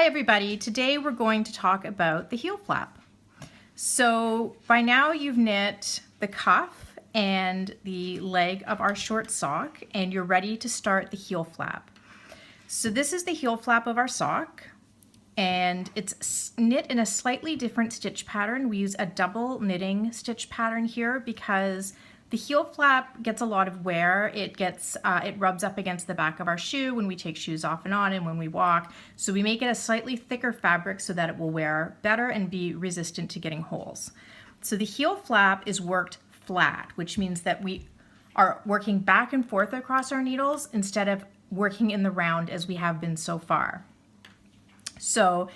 Hi everybody, today we're going to talk about the heel flap. So by now you've knit the cuff and the leg of our short sock and you're ready to start the heel flap. So this is the heel flap of our sock and it's knit in a slightly different stitch pattern. We use a double knitting stitch pattern here because the heel flap gets a lot of wear. It rubs up against the back of our shoe when we take shoes off and on and when we walk. So we make it a slightly thicker fabric so that it will wear better and be resistant to getting holes. So the heel flap is worked flat, which means that we are working back and forth across our needles instead of working in the round as we have been so far. So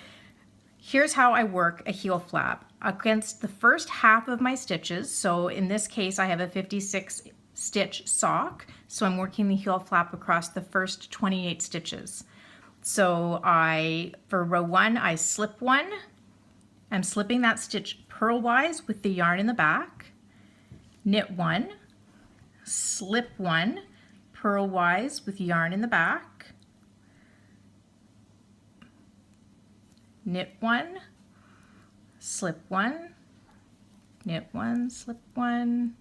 here's how I work a heel flap. Against the first half of my stitches, so in this case I have a 56 stitch sock, so I'm working the heel flap across the first 28 stitches. So for row 1, I slip 1. I'm slipping that stitch purlwise with the yarn in the back, knit 1, slip 1, purlwise with yarn in the back, knit 1, slip 1, knit 1, slip 1.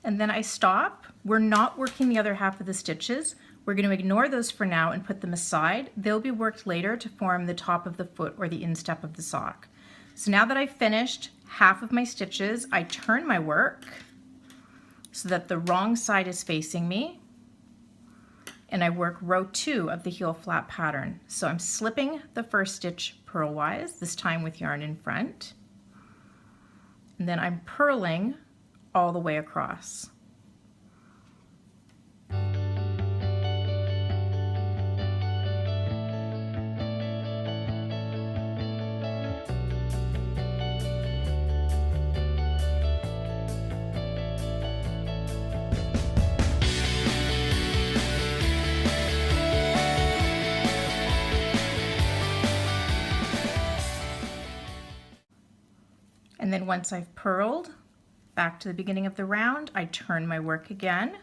And then I stop. We're not working the other half of the stitches. We're going to ignore those for now and put them aside. They'll be worked later to form the top of the foot or the instep of the sock. So now that I've finished half of my stitches, I turn my work so that the wrong side is facing me, and I work row 2 of the heel flap pattern. So I'm slipping the first stitch purlwise, this time with yarn in front, and then I'm purling all the way across. And then once I've purled back to the beginning of the round, I turn my work again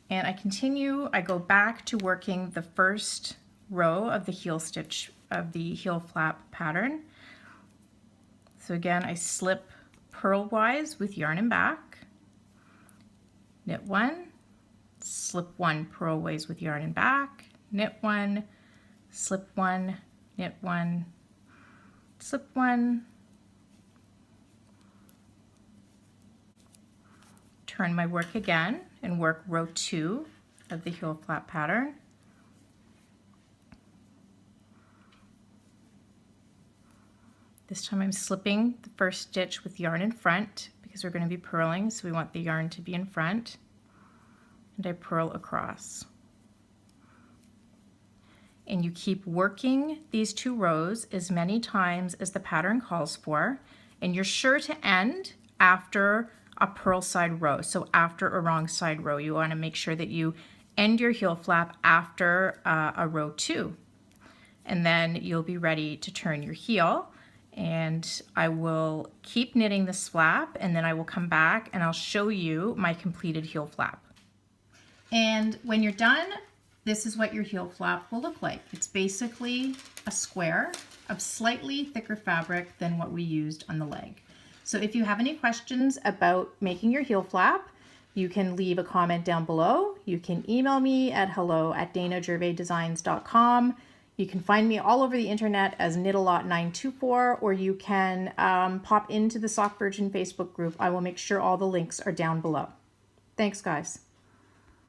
and I continue. I go back to working the first row of the heel stitch of the heel flap pattern. So again, I slip purlwise with yarn in back, knit 1, slip 1, purlwise with yarn in back, knit 1, slip 1, knit 1, slip 1, turn my work again and work row 2 of the heel flap pattern. This time I'm slipping the first stitch with yarn in front because we're going to be purling, so we want the yarn to be in front, and I purl across. And you keep working these 2 rows as many times as the pattern calls for, and you're sure to end after a purl side row. So after a wrong side row, you want to make sure that you end your heel flap after a row 2. And then you'll be ready to turn your heel. And I will keep knitting this flap, and then I will come back and I'll show you my completed heel flap. And when you're done, this is what your heel flap will look like. It's basically a square of slightly thicker fabric than what we used on the leg. So if you have any questions about making your heel flap, you can leave a comment down below. You can email me at hello@danagervais-designs.com. You can find me all over the internet as Knitalot924, or you can pop into the Sock Virgin Facebook group. I will make sure all the links are down below. Thanks, guys.